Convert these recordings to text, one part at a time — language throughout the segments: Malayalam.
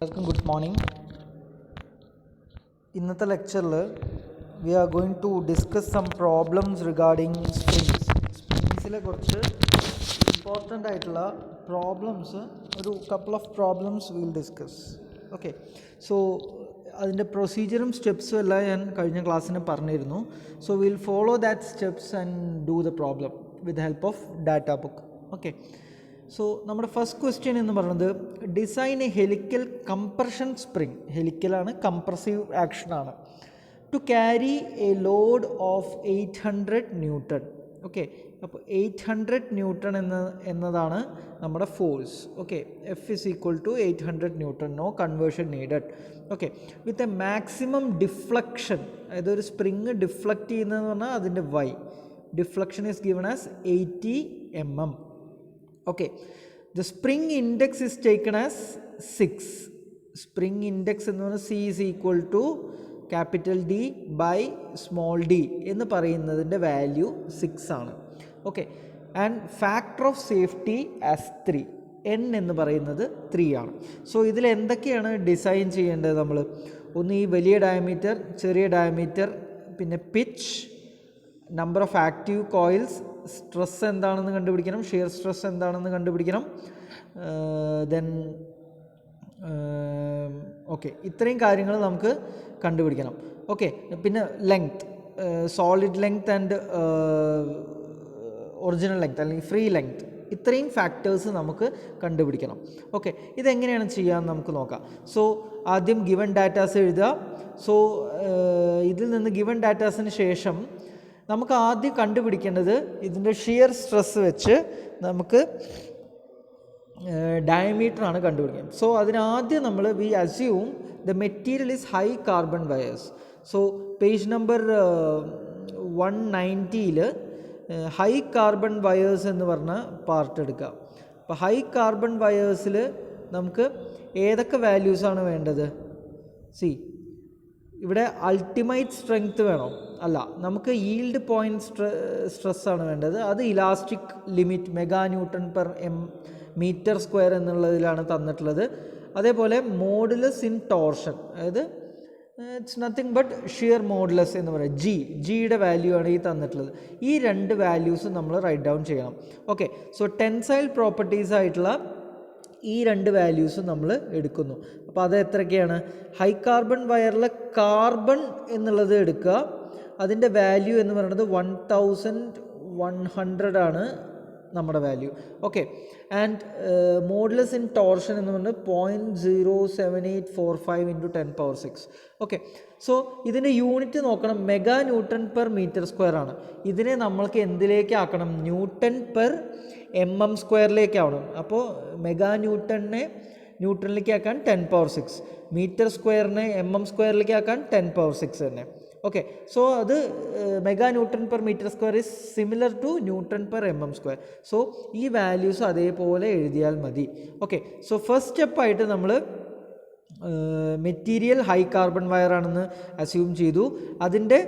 Welcome, good morning. ഇന്നത്തെ ലെക്ചറിൽ we are going to discuss some problems regarding സ്പ്രിങ്സിലെ കുറച്ച് ഇമ്പോർട്ടൻ്റ് ആയിട്ടുള്ള പ്രോബ്ലംസ്, ഒരു couple of problems will discuss. Okay, so അതിൻ്റെ പ്രൊസീജിയറും സ്റ്റെപ്സും എല്ലാം ഞാൻ കഴിഞ്ഞ ക്ലാസ്സിന് പറഞ്ഞിരുന്നു. So will follow that steps and do the problem with help of data book. Okay, so നമ്മുടെ ഫസ്റ്റ് ക്വസ്റ്റ്യൻ എന്ന് പറയുന്നത് design a helical compression spring. ഹെലിക്കലാണ്, കംപ്രസീവ് ആക്ഷനാണ്. To carry a load of 800 newton. Okay, അപ്പോൾ 800 ന്യൂട്ടൺ എന്നതാണ് നമ്മുടെ force. Okay, F is equal to 800 newton, no conversion needed. Okay, with a maximum deflection, അതായത് ഒരു സ്പ്രിങ് ഡിഫ്ലക്റ്റ് ചെയ്യുന്നതെന്ന് പറഞ്ഞാൽ അതിൻ്റെ Y deflection is given as 80 mm. Okay, the spring index is taken as 6. Spring index എന്ന് പറഞ്ഞാൽ C is equal to capital D by small d എന്ന് പറയുന്നതിൻ്റെ വാല്യൂ 6 ആണ്. Okay, and factor of safety as 3. N എന്ന് പറയുന്നത് 3 ആണ്. സോ ഇതിൽ എന്തൊക്കെയാണ് ഡിസൈൻ ചെയ്യേണ്ടത് നമ്മൾ? ഒന്ന് ഈ വലിയ ഡയമീറ്റർ, ചെറിയ ഡയമീറ്റർ, പിന്നെ pitch, number of active coils, stress എന്താണെന്ന് കണ്ടുപിടിക്കണം, ഷിയർ സ്ട്രെസ് എന്താണെന്ന് കണ്ടുപിടിക്കണം. ദെൻ ഓക്കെ, ഇത്രയും കാര്യങ്ങൾ നമുക്ക് കണ്ടുപിടിക്കണം. ഓക്കെ, പിന്നെ length, solid length and original length അല്ലെങ്കിൽ ഫ്രീ ലെങ്ത്, ഇത്രയും ഫാക്ടേഴ്സ് നമുക്ക് കണ്ടുപിടിക്കണം. ഓക്കെ, ഇതെങ്ങനെയാണ് ചെയ്യാമെന്ന് നമുക്ക് നോക്കാം. സോ ആദ്യം ഗിവൺ ഡാറ്റാസ് എഴുതുക. സോ ഇതിൽ നിന്ന് ഗിവൺ ഡാറ്റാസിന് ശേഷം നമുക്ക് ആദ്യം കണ്ടുപിടിക്കേണ്ടത് ഇതിൻ്റെ ഷിയർ സ്ട്രെസ് വെച്ച് നമുക്ക് ഡയമീറ്ററാണ് കണ്ടുപിടിക്കുന്നത്. സോ അതിനാദ്യം നമ്മൾ V assume the material is high carbon wires. So page number 190 high carbon wires എന്ന് പറഞ്ഞ പാർട്ട് എടുക്കുക. അപ്പോൾ ഹൈ കാർബൺ വയേഴ്സിൽ നമുക്ക് ഏതൊക്കെ വാല്യൂസാണ് വേണ്ടത്? സി, ഇവിടെ അൾട്ടിമേറ്റ് സ്ട്രെങ്ത് വേണോ? അല്ല, നമുക്ക് ഈൽഡ് പോയിൻറ്റ് സ്ട്രെസ്സാണ് വേണ്ടത്. അത് elastic limit mega newton per metre square എന്നുള്ളതിലാണ് തന്നിട്ടുള്ളത്. അതേപോലെ മോഡുലസ് ഇൻ ടോർഷൻ, അതായത് it's nothing but shear modulus എന്ന് പറയുക, ജിയുടെ വാല്യൂ ആണ് ഈ തന്നിട്ടുള്ളത്. ഈ രണ്ട് വാല്യൂസ് നമ്മൾ റൈറ്റ് ഡൗൺ ചെയ്യണം. ഓക്കെ, സോ ടെൻസൈൽ പ്രോപ്പർട്ടീസ് ആയിട്ടുള്ള ഈ രണ്ട് വാല്യൂസും നമ്മൾ എടുക്കുന്നു. അപ്പോൾ അത് എത്രയൊക്കെയാണ്? ഹൈ കാർബൺ വയറിലെ കാർബൺ എന്നുള്ളത് എടുക്കുക. അതിൻ്റെ വാല്യൂ എന്ന് പറയുന്നത് 1100 ആണ് നമ്മുടെ value. Okay, and modulus in torsion എന്ന് പറയുന്നത് 0.07845 × 10⁶. ഓക്കെ, സോ ഇതിൻ്റെ യൂണിറ്റ് നോക്കണം, mega newton per metre square ആണ്. ഇതിനെ നമ്മൾക്ക് എന്തിലേക്ക് ആക്കണം? ന്യൂട്ടൺ പെർ mm² ആവണം. അപ്പോൾ മെഗാ ന്യൂട്ടണിനെ ന്യൂട്ടണിലേക്ക് ആക്കാൻ 10⁶, മീറ്റർ സ്ക്വയറിനെ mm² ആക്കാൻ 10⁶ തന്നെ. ഓക്കെ, സോ അത് mega newton per metre square is similar to newton per mm². So ഈ വാല്യൂസ് അതേപോലെ എഴുതിയാൽ മതി. ഓക്കെ, സോ ഫസ്റ്റ് സ്റ്റെപ്പായിട്ട് നമ്മൾ മെറ്റീരിയൽ ഹൈ കാർബൺ വയർ ആണെന്ന് അസ്യൂം ചെയ്തു. അതിൻ്റെ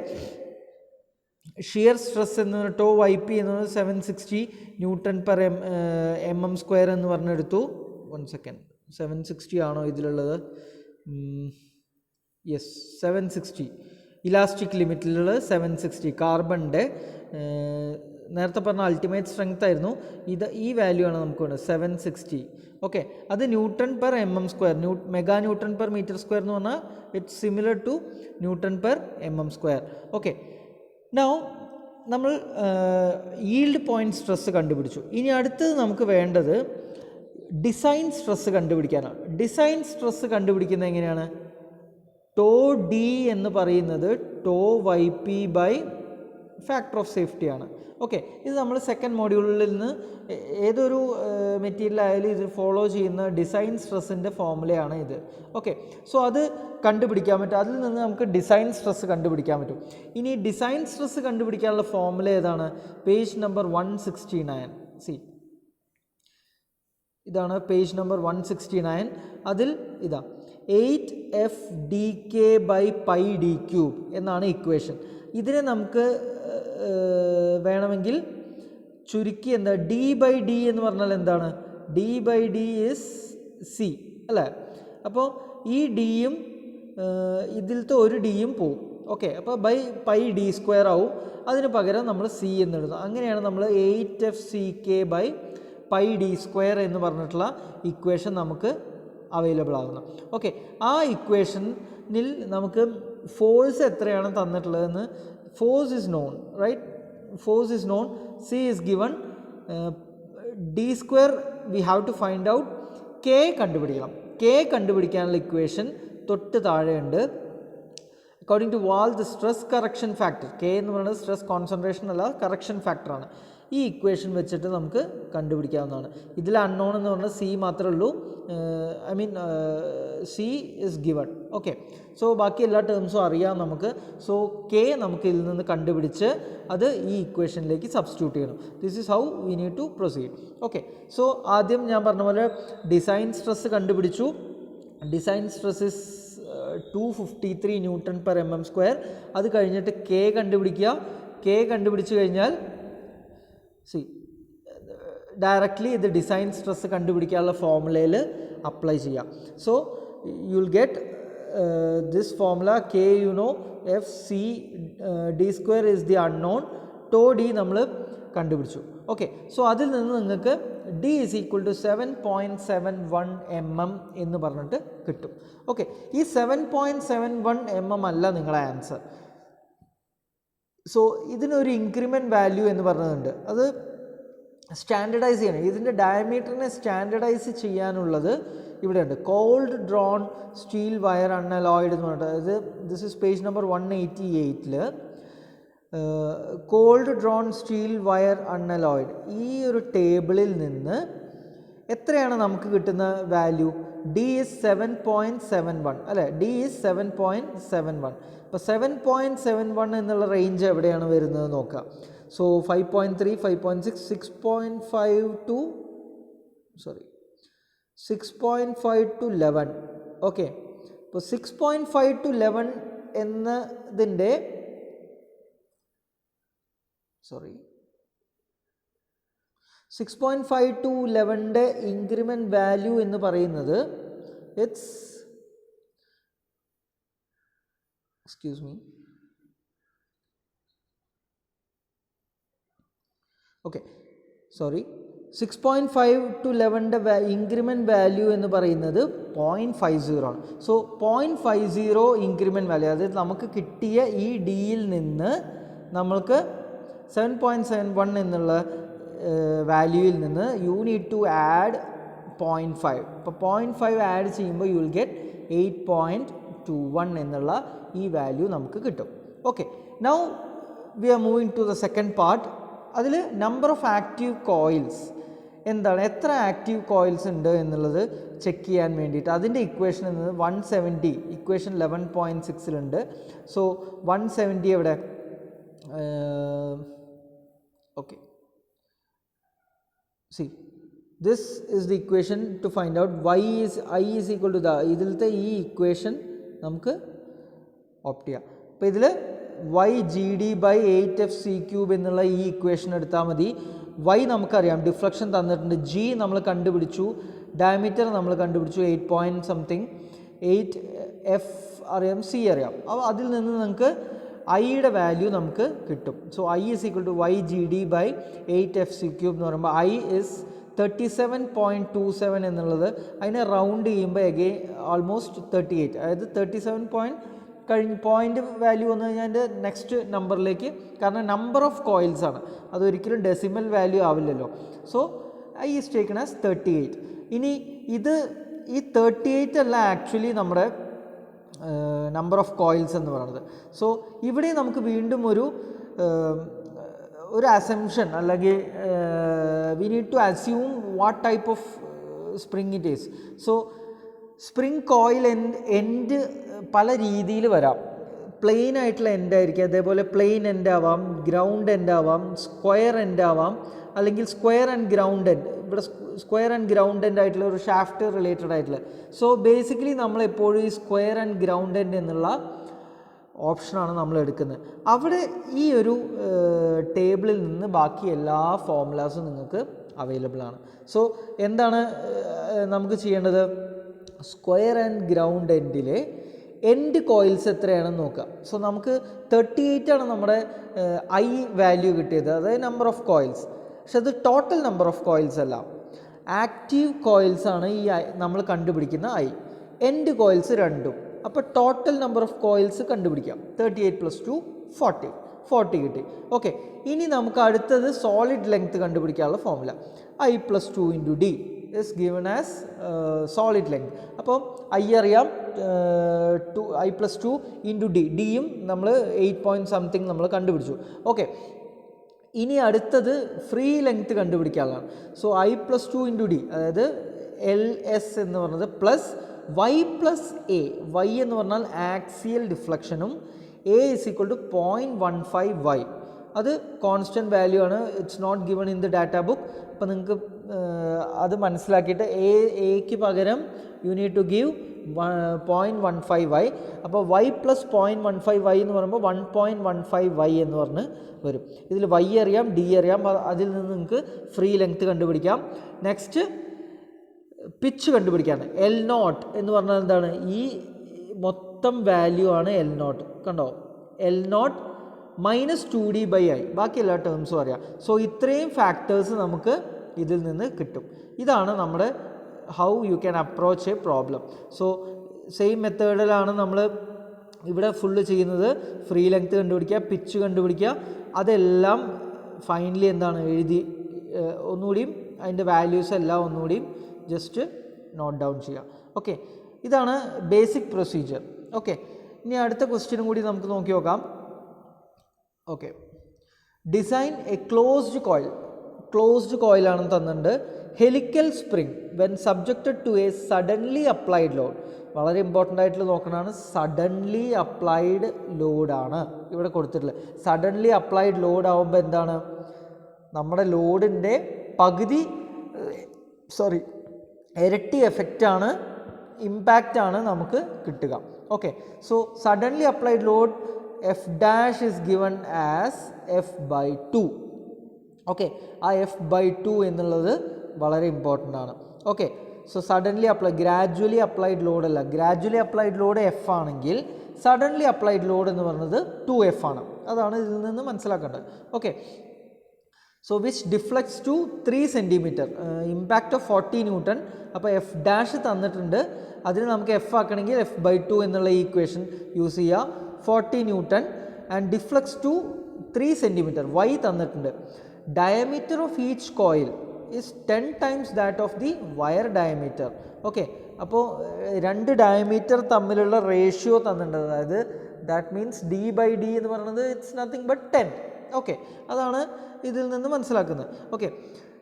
ഷിയർ സ്ട്രെസ് എന്ന് ടോ YP എന്നത് 760 ന്യൂട്ടൺ പെർ mm² എന്ന് പറഞ്ഞെടുത്തു. 1 സെക്കൻഡ്, 760 ആണോ ഇതിലുള്ളത്? യെസ്, 760 ഇലാസ്റ്റിക് ലിമിറ്റിലുള്ള 760 കാർബണിൻ്റെ നേരത്തെ പറഞ്ഞ അൾട്ടിമേറ്റ് സ്ട്രെങ്ത് ആയിരുന്നു. ഈ വാല്യൂ ആണ് നമുക്ക് വേണ്ടത്, 760. ഓക്കെ, അത് newton per mm², mega newton per metre square എന്ന് പറഞ്ഞാൽ it's similar to newton per mm². Okay, now നമ്മൾ ഈൽഡ് പോയിൻറ്റ് സ്ട്രെസ് കണ്ടുപിടിച്ചു. ഇനി അടുത്തത് നമുക്ക് വേണ്ടത് ഡിസൈൻ സ്ട്രെസ് കണ്ടുപിടിക്കാനാണ്. ഡിസൈൻ സ്ട്രെസ് കണ്ടുപിടിക്കുന്നത് എങ്ങനെയാണ്? ടോ ഡി എന്ന് പറയുന്നത് tau YP by factor of safety ആണ്. ഓക്കെ, ഇത് നമ്മൾ സെക്കൻഡ് മോഡ്യൂളിൽ നിന്ന് ഏതൊരു മെറ്റീരിയൽ ആയാലും ഇത് ഫോളോ ചെയ്യുന്ന ഡിസൈൻ സ്ട്രെസ്സിൻ്റെ ഫോർമുലയാണ് ഇത്. ഓക്കെ, സോ അത് കണ്ടുപിടിക്കാൻ പറ്റും. അതിൽ നിന്ന് നമുക്ക് ഡിസൈൻ സ്ട്രെസ് കണ്ടുപിടിക്കാൻ പറ്റും. ഇനി ഡിസൈൻ സ്ട്രെസ് കണ്ടുപിടിക്കാനുള്ള ഫോർമുല ഏതാണ്? Page number 169. സി, ഇതാണ് പേജ് നമ്പർ 169. അതിൽ ഇതാ 8FdK/πd³ എന്നാണ് ഇക്വേഷൻ. ഇതിനെ നമുക്ക് വേണമെങ്കിൽ ചുരുക്കി എന്താ D/D എന്ന് പറഞ്ഞാൽ എന്താണ്? D/D is C അല്ലേ? അപ്പോൾ ഈ ഡിയും ഇതിലത്തെ ഒരു ഡിയും പോവും. ഓക്കെ, അപ്പോൾ ബൈ പൈ ഡി സ്ക്വയർ ആവും. അതിന് പകരം നമ്മൾ സി എന്നെഴുതും. അങ്ങനെയാണ് നമ്മൾ 8FCK by pi D square എന്ന് പറഞ്ഞിട്ടുള്ള ഇക്വേഷൻ നമുക്ക് അവൈലബിൾ ആകുന്നത്. ഓക്കെ, ആ ഇക്വേഷനിൽ നമുക്ക് ഫോഴ്സ് എത്രയാണ് തന്നിട്ടുള്ളതെന്ന്, force is known, right? Force is known, C is given, D square we have to find out, K കണ്ടുപിടിക്കണം. കെ കണ്ടുപിടിക്കാനുള്ള ഇക്വേഷൻ തൊട്ട് താഴെയുണ്ട്. According to Wahl the stress correction factor, K എന്ന് പറയുന്നത് സ്ട്രെസ് കോൺസെൻട്രേഷൻ അല്ല, കറക്ഷൻ ഫാക്ടറാണ്. ഈ ഇക്വേഷൻ വെച്ചിട്ട് നമുക്ക് കണ്ടുപിടിക്കാവുന്നതാണ്. ഇതിൽ അൺനോൺ എന്ന് പറഞ്ഞാൽ സി മാത്രമേ ഉള്ളൂ. I mean C is given. Okay, so ബാക്കി എല്ലാ ടേംസും അറിയാം നമുക്ക്. സോ കെ നമുക്ക് ഇതിൽ നിന്ന് കണ്ടുപിടിച്ച് അത് ഈ ഇക്വേഷനിലേക്ക് സബ്സ്റ്റിറ്റ്യൂട്ട് ചെയ്യണം. This is how we need to proceed. Okay, so ആദ്യം ഞാൻ പറഞ്ഞ പോലെ ഡിസൈൻ സ്ട്രെസ് കണ്ടുപിടിച്ചു. Design stress is 253 Newton/mm². അത് കഴിഞ്ഞിട്ട് കെ കണ്ടുപിടിക്കുക. കെ കണ്ടുപിടിച്ച് കഴിഞ്ഞാൽ ഡയറക്റ്റ്ലി ഇത് ഡിസൈൻ സ്ട്രെസ് കണ്ടുപിടിക്കാനുള്ള ഫോർമുലയിൽ അപ്ലൈ ചെയ്യാം. So you will get this formula, K you know, F C D square is the unknown, tau D നമ്മൾ കണ്ടുപിടിച്ചു. ഓക്കെ, സോ അതിൽ നിന്ന് നിങ്ങൾക്ക് D is equal to 7.71 mm എന്ന് പറഞ്ഞിട്ട് കിട്ടും. ഓക്കെ, ഈ 7.71 mm അല്ല നിങ്ങളുടെ ആൻസർ. സോ ഇതിനൊരു ഇൻക്രിമെൻറ്റ് വാല്യൂ എന്ന് പറഞ്ഞതുണ്ട്. അത് സ്റ്റാൻഡർഡൈസ് ചെയ്യണം. ഇതിൻ്റെ ഡയമീറ്ററിനെ സ്റ്റാൻഡർഡൈസ് ചെയ്യാനുള്ളത് ഇവിടെയുണ്ട്. Cold drawn steel wire unalloyed എന്ന് പറഞ്ഞിട്ട്, ഇത് this is page number 188. Cold drawn steel wire unalloyed, ഈ ഒരു ടേബിളിൽ നിന്ന് എത്രയാണ് നമുക്ക് കിട്ടുന്ന വാല്യൂ? ഡി ഈസ് 7.71 അല്ലേ? D is 7.71. അപ്പോൾ 7.71 എന്നുള്ള റേഞ്ച് എവിടെയാണ് വരുന്നത് നോക്കാം. So 5.3, 5.6, 6.5 to 11. ഓക്കെ, അപ്പോൾ 6.5 to 11 എന്നതിൻ്റെ 6.5 to 11 ഇൻക്രിമെൻറ്റ് വാല്യൂ എന്ന് പറയുന്നത് it's, excuse me, okay sorry, 6.5 to 11 increment value എന്ന് പറയുന്നത് 0.50 ആണ്. സോ 0.50 ഇൻക്രിമെൻറ്റ് വാല്യൂ, അതായത് നമുക്ക് കിട്ടിയ ഈ ഡിയിൽ നിന്ന് നമ്മൾക്ക് 7.71 എന്നുള്ള വാല്യൂയിൽ നിന്ന് യു നീഡ് ടു ആഡ് 0.5. ഇപ്പോൾ 0.5 ആഡ് ചെയ്യുമ്പോൾ യു വിൽ ഗെറ്റ് 8.21 എന്നുള്ള ഈ വാല്യൂ നമുക്ക് കിട്ടും. Okay, now we are moving to the second part. അതിൽ നമ്പർ ഓഫ് ആക്റ്റീവ് കോയിൽസ് എന്താണ്, എത്ര ആക്റ്റീവ് കോയിൽസ് ഉണ്ട് എന്നുള്ളത് ചെക്ക് ചെയ്യാൻ വേണ്ടിയിട്ട് അതിൻ്റെ ഇക്വേഷൻ എന്നത് 170, ഇക്വേഷൻ 11.6 സോ 170 എവിടെ? Okay, see this is the equation to find out y is I is equal to the, ഇതിലത്തെ ഈ ഇക്വേഷൻ നമുക്ക് ഓപ്റ്റ് ചെയ്യാം. അപ്പോൾ ഇതിൽ y GD by 8FC³ എന്നുള്ള ഈ ഇക്വേഷൻ എടുത്താൽ മതി. y നമുക്കറിയാം, ഡിഫ്ലക്ഷൻ തന്നിട്ടുണ്ട്, g നമ്മൾ കണ്ടുപിടിച്ചു, ഡയമീറ്റർ നമ്മൾ കണ്ടുപിടിച്ചു 8 point something, 8F അറിയാം, c അറിയാം. അപ്പോൾ അതിൽ നിന്ന് നമുക്ക് ഐയുടെ വാല്യൂ നമുക്ക് കിട്ടും. So I is equal to Y G D by 8FC³ എന്ന് പറയുമ്പോൾ ഐ ഇസ് 37.27 എന്നുള്ളത് അതിനെ റൗണ്ട് ചെയ്യുമ്പോൾ എഗെയിൻ ആൾമോസ്റ്റ് 38, അതായത് 37 കഴിഞ്ഞ് പോയിൻ്റ് വാല്യൂ വന്നു കഴിഞ്ഞാൽ അതിൻ്റെ നെക്സ്റ്റ് നമ്പറിലേക്ക്, കാരണം നമ്പർ ഓഫ് കോയിൽസ് ആണ്, അതൊരിക്കലും ഡെസിമൽ വാല്യൂ ആവില്ലല്ലോ. So I is taken as 38. ഇനി ഇത് ഈ 38 അല്ല ആക്ച്വലി നമ്മുടെ നമ്പർ ഓഫ് കോയിൽസ് എന്ന് പറയുന്നത്. സോ ഇവിടെ നമുക്ക് വീണ്ടും ഒരു അസംഷൻ അല്ലെങ്കിൽ we need to assume what type of spring it is. So spring coil end പല രീതിയിൽ വരാം. പ്ലെയിൻ ആയിട്ടുള്ള എൻഡ് ആയിരിക്കും, അതേപോലെ പ്ലെയിൻ എൻഡ് ആവാം, ഗ്രൗണ്ട് എൻഡ് ആവാം, സ്ക്വയർ എൻഡ് ആവാം, അല്ലെങ്കിൽ സ്ക്വയർ ആൻഡ് ഗ്രൗണ്ട് എൻഡ്. ഇവിടെ സ്ക്വയർ ആൻഡ് ഗ്രൗണ്ട് എൻഡ് ആയിട്ടുള്ള ഒരു ഷാഫ്റ്റ് റിലേറ്റഡ് ആയിട്ടുള്ള. സോ ബേസിക്കലി നമ്മളെപ്പോഴും ഈ സ്ക്വയർ ആൻഡ് ഗ്രൗണ്ട് എൻഡ് എന്നുള്ള ഓപ്ഷനാണ് നമ്മൾ എടുക്കുന്നത്. അവിടെ ഈ ഒരു ടേബിളിൽ നിന്ന് ബാക്കി എല്ലാ ഫോർമുലാസും നിങ്ങൾക്ക് അവൈലബിൾ ആണ്. സോ എന്താണ് നമുക്ക് ചെയ്യേണ്ടത്? സ്ക്വയർ ആൻഡ് ഗ്രൗണ്ട് എൻഡിലെ എൻഡ് കോയിൽസ് എത്രയാണെന്ന് നോക്കാം. സോ നമുക്ക് 38 ആണ് നമ്മുടെ ഐ വാല്യൂ കിട്ടിയത്, അതായത് നമ്പർ ഓഫ് കോയിൽസ്. പക്ഷെ അത് ടോട്ടൽ നമ്പർ ഓഫ് കോയിൽസ് അല്ല, ആക്റ്റീവ് കോയിൽസ് ആണ് ഈ നമ്മൾ കണ്ടുപിടിക്കുന്ന ഐ. എൻഡ് കോയിൽസ് രണ്ടും. അപ്പോൾ ടോട്ടൽ നമ്പർ ഓഫ് കോയിൽസ് കണ്ടുപിടിക്കാം. 38 + 2 40 കിട്ടി. ഓക്കെ, ഇനി നമുക്ക് അടുത്തത് സോളിഡ് ലെങ്ത് കണ്ടുപിടിക്കാനുള്ള formula. I + 2 × d is given as solid length. അപ്പോൾ ഐ അറിയാം, I + 2 × d, ഡിയും നമ്മൾ 8 നമ്മൾ കണ്ടുപിടിച്ചു. ഓക്കെ, ഇനി അടുത്തത് ഫ്രീ ലെങ്ത് കണ്ടുപിടിക്കാനുള്ളതാണ്. സോ I + 2 × d, അതായത് LS എന്ന് പറയുന്നത് പ്ലസ് y + a. y എന്ന് പറഞ്ഞാൽ ആക്സിയൽ ഡിഫ്ലക്ഷനും a = 0.15y. അത് കോൺസ്റ്റൻറ്റ് വാല്യൂ ആണ്, it's not given in the data book. അപ്പോൾ നിങ്ങൾക്ക് അത് മനസ്സിലാക്കിയിട്ട് എക്ക് പകരം U need to give 0.15y. അപ്പോൾ y + 0.15y എന്ന് പറയുമ്പോൾ 1.15y എന്ന് പറഞ്ഞ് വരും. ഇതിൽ y അറിയാം, d അറിയാം, അതിൽ നിന്ന് നിങ്ങൾക്ക് ഫ്രീ ലെങ്ത് കണ്ടുപിടിക്കാം. നെക്സ്റ്റ് പിച്ച് കണ്ടുപിടിക്കാണ്. L0 എന്ന് പറഞ്ഞാൽ എന്താണ്? ഈ മൊത്തം വാല്യൂ ആണ് L0. കണ്ടോ, L0 -2d/i. ബാക്കി എല്ലാ ടേംസും അറിയാം. സോ ഇത്രയും ഫാക്ടേഴ്സ് നമുക്ക് ഇതിൽ നിന്ന് കിട്ടും. ഇതാണ് നമ്മുടെ how you can approach a problem. So same മെത്തേഡിലാണ് നമ്മൾ ഇവിടെ ഫുള്ള് ചെയ്യുന്നത്. ഫ്രീ ലെങ്ത് കണ്ടുപിടിക്കുക, പിച്ച് കണ്ടുപിടിക്കുക, അതെല്ലാം ഫൈനലി എന്താണ് എഴുതി ഒന്നുകൂടിയും അതിൻ്റെ വാല്യൂസ് എല്ലാം ഒന്നുകൂടിയും ജസ്റ്റ് നോട്ട് ഡൗൺ ചെയ്യുക. ഓക്കെ, ഇതാണ് ബേസിക് പ്രൊസീജിയർ. ഓക്കെ, ഇനി അടുത്ത ക്വസ്റ്റ്യനും കൂടി നമുക്ക് നോക്കി നോക്കാം. ഓക്കെ, ഡിസൈൻ എ ക്ലോസ്ഡ് കോയിലാണെന്ന് തന്നിട്ടുണ്ട്. Helical spring when subjected to a suddenly applied load. വളരെ ഇമ്പോർട്ടൻ്റ് ആയിട്ട് നോക്കണതാണ്. സഡൻലി അപ്ലൈഡ് ലോഡാണ് ഇവിടെ കൊടുത്തിട്ടുള്ളത്. സഡൻലി അപ്ലൈഡ് ലോഡ് ആകുമ്പോൾ എന്താണ്, നമ്മുടെ ലോഡിൻ്റെ പകുതി ഇരട്ടി എഫക്റ്റാണ്, ഇമ്പാക്റ്റാണ് നമുക്ക് കിട്ടുക. Okay, so suddenly applied load F' is given as F/2. Okay, ആ F/2 എന്നുള്ളത് വളരെ ഇമ്പോർട്ടൻ്റ് ആണ്. Okay, so suddenly gradually applied load അല്ല. ഗ്രാജുവലി അപ്ലൈഡ് ലോഡ് F ആണെങ്കിൽ സഡൻലി അപ്ലൈഡ് ലോഡ് എന്ന് പറയുന്നത് 2F ആണ്. അതാണ് ഇതിൽ നിന്ന് മനസ്സിലാക്കേണ്ടത്. Okay, so which deflects to 3 centimetre, impact of 40 newton. അപ്പോൾ F' തന്നിട്ടുണ്ട്, അതിന് നമുക്ക് F ആക്കണമെങ്കിൽ F/2 എന്നുള്ള ഈക്വേഷൻ യൂസ് ചെയ്യുക. 40 newton and deflects to 3 centimetre. y തന്നിട്ടുണ്ട്. Diameter of each coil is 10 times that of the wire diameter. Okay, അപ്പോൾ രണ്ട് ഡയമീറ്റർ തമ്മിലുള്ള റേഷ്യോ തന്നിട്ടുണ്ട്. അതായത് ദാറ്റ് മീൻസ് d/d എന്ന് പറയുന്നത് ഇറ്റ്സ് നത്തിങ് ബട്ട് 10. ഓക്കെ, അതാണ് ഇതിൽ നിന്ന് മനസ്സിലാക്കുന്നത്. Okay,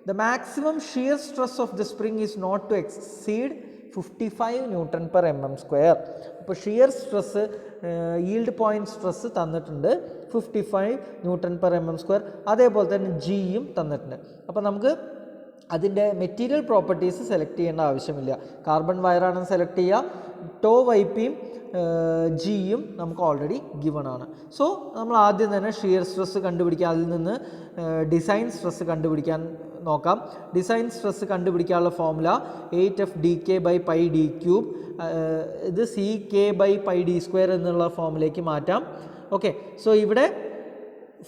the maximum shear stress of the spring is not to exceed 55 Nm². അപ്പോൾ shear stress, yield point stress തന്നിട്ടുണ്ട് 55 Nm². അതേപോലെ തന്നെ ജിയും തന്നിട്ടുണ്ട്. അപ്പോൾ നമുക്ക് അതിൻ്റെ മെറ്റീരിയൽ പ്രോപ്പർട്ടീസ് സെലക്ട് ചെയ്യേണ്ട ആവശ്യമില്ല. കാർബൺ വയറാണ് സെലക്ട് ചെയ്യുക. ടോ വൈപ്പിയും ജിയും നമുക്ക് ഓൾറെഡി ഗിവൺ ആണ്. സോ നമ്മൾ ആദ്യം തന്നെ ഷിയർ സ്ട്രെസ് കണ്ടുപിടിക്കുക, അതിൽ നിന്ന് ഡിസൈൻ സ്ട്രെസ് കണ്ടുപിടിക്കാൻ നോക്കാം. ഡിസൈൻ സ്ട്രെസ് കണ്ടുപിടിക്കാനുള്ള ഫോർമുല 8F/dk/πd³. ഇത് CK/πd² എന്നുള്ള ഫോമിലേക്ക് മാറ്റാം. ഓക്കെ, സോ ഇവിടെ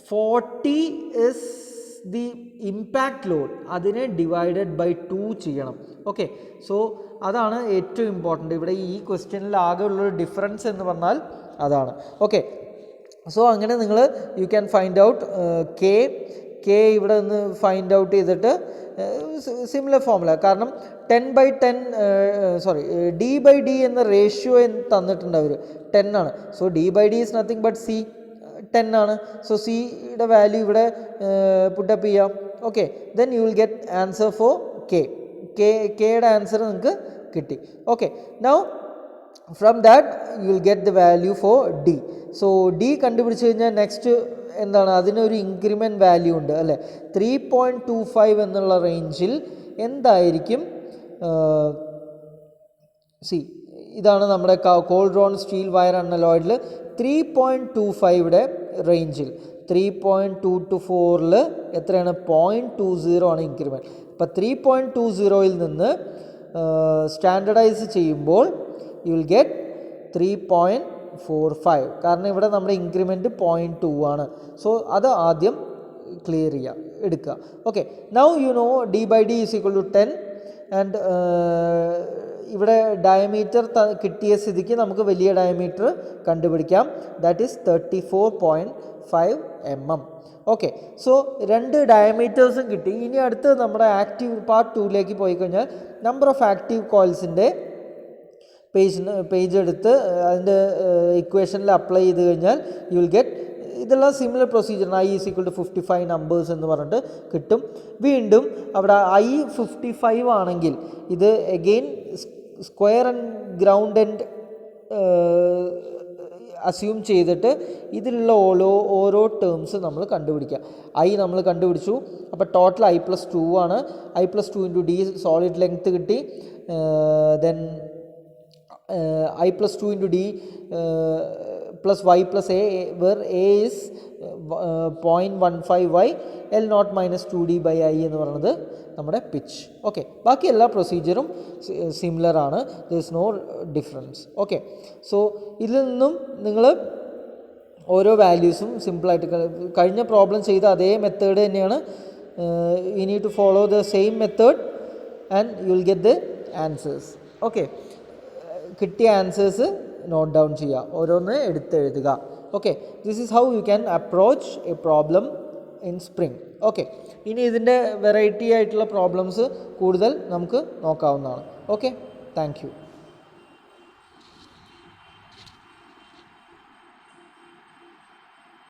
40 ഇസ് ദി ഇമ്പാക്റ്റ് ലോഡ്, അതിനെ ഡിവൈഡഡ് ബൈ 2 ചെയ്യണം. ഓക്കെ, സോ അതാണ് ഏറ്റവും ഇമ്പോർട്ടൻ്റ്. ഇവിടെ ഈ ക്വസ്റ്റ്യനിൽ ആകെ ഉള്ളൊരു ഡിഫറൻസ് എന്ന് പറഞ്ഞാൽ അതാണ്. ഓക്കെ, സോ അങ്ങനെ നിങ്ങൾ you can find out K ഇവിടെ നിന്ന് ഫൈൻഡ് ഔട്ട് ചെയ്തിട്ട് സിമിലർ ഫോമുല. കാരണം 10/10 d/d എന്ന റേഷ്യോ തന്നിട്ടുണ്ട് അവർ 10 ആണ്. So d/d is nothing but C 10 ആണ്. സോ സിയുടെ വാല്യൂ ഇവിടെ പുട്ടപ്പ് ചെയ്യാം. Okay, then you will get answer for കെയുടെ ആൻസർ നിങ്ങൾക്ക് കിട്ടി. Okay, now from that you will get the value for D. So D കണ്ടുപിടിച്ച് കഴിഞ്ഞാൽ നെക്സ്റ്റ് എന്താണ്, അതിനൊരു ഇൻക്രിമെൻറ്റ് വാല്യൂ ഉണ്ട് അല്ലേ. 3.25 എന്നുള്ള റേഞ്ചിൽ എന്തായിരിക്കും, ഇതാണ് നമ്മുടെ കോൾഡ് റോൺ സ്റ്റീൽ വയർ അനലോയിഡിൽ 3.25യുടെ റേഞ്ചിൽ 3.224 എത്രയാണ്, 0.20 ആണ് ഇൻക്രിമെൻറ്റ്. അപ്പോൾ 3.20ൽ നിന്ന് സ്റ്റാൻഡർഡൈസ് ചെയ്യുമ്പോൾ യു വിൽ ഗെറ്റ് 3.45. കാരണം ഇവിടെ നമ്മുടെ ഇൻക്രിമെൻറ്റ് 0.2 ആണ്. സോ അത് ആദ്യം ക്ലിയർ എടുക്കുക. Okay, now you know d/d is equal to 10 and ഇവിടെ ഡയമീറ്റർ കിട്ടിയ സ്ഥിതിക്ക് നമുക്ക് വലിയ ഡയമീറ്റർ കണ്ടുപിടിക്കാം. That is 34.5 mm. Okay, so 2 ഡയമീറ്റേഴ്സും കിട്ടി. ഇനി അടുത്ത് നമ്മുടെ ആക്റ്റീവ് പാർട്ട് 2ലേക്ക് പോയി കഴിഞ്ഞാൽ നമ്പർ ഓഫ് ആക്റ്റീവ് കോയിൽസിൻ്റെ പേജ് എടുത്ത് അതിൻ്റെ ഇക്വേഷനിൽ അപ്ലൈ ചെയ്ത് കഴിഞ്ഞാൽ യു വിൽ ഗെറ്റ് ഇതെല്ലാം സിമിലർ പ്രൊസീജിയറാണ്. I is equal to 55 numbers എന്ന് പറഞ്ഞിട്ട് കിട്ടും. വീണ്ടും അവിടെ I 55 ആണെങ്കിൽ ഇത് again square and ground and assume ചെയ്തിട്ട് ഇതിലുള്ള ഓരോ ടേംസ് നമ്മൾ കണ്ടുപിടിക്കുക. I നമ്മൾ കണ്ടുപിടിച്ചു. അപ്പോൾ ടോട്ടൽ I+2 ആണ്. I+2 × d സോളിഡ് ലെങ്ത് കിട്ടി. Then I+2 × d plus y plus a, where a is 0.15y, L0 minus 2d/i എന്ന് പറയുന്നത് നമ്മുടെ പിച്ച്. ഓക്കെ, ബാക്കി എല്ലാ പ്രൊസീജിയറും സിമിലർ ആണ്. There is no difference. Okay, so ഇതിൽ നിന്നും നിങ്ങൾ ഓരോ വാല്യൂസും സിമ്പിളായിട്ട് കഴിഞ്ഞ പ്രോബ്ലം ചെയ്ത അതേ മെത്തേഡ് തന്നെയാണ്. You need to follow the same method and you will get the answers. Okay, കിട്ടിയ ആൻസേഴ്സ് നോട്ട് ഡൗൺ ചെയ്യുക, ഓരോന്ന് എടുത്തെഴുതുക. Okay, this is how you can approach a problem in spring. Okay, ഇനി ഇതിൻ്റെ വെറൈറ്റി ആയിട്ടുള്ള പ്രോബ്ലംസ് കൂടുതൽ നമുക്ക് നോക്കാവുന്നതാണ്. Okay, thank U.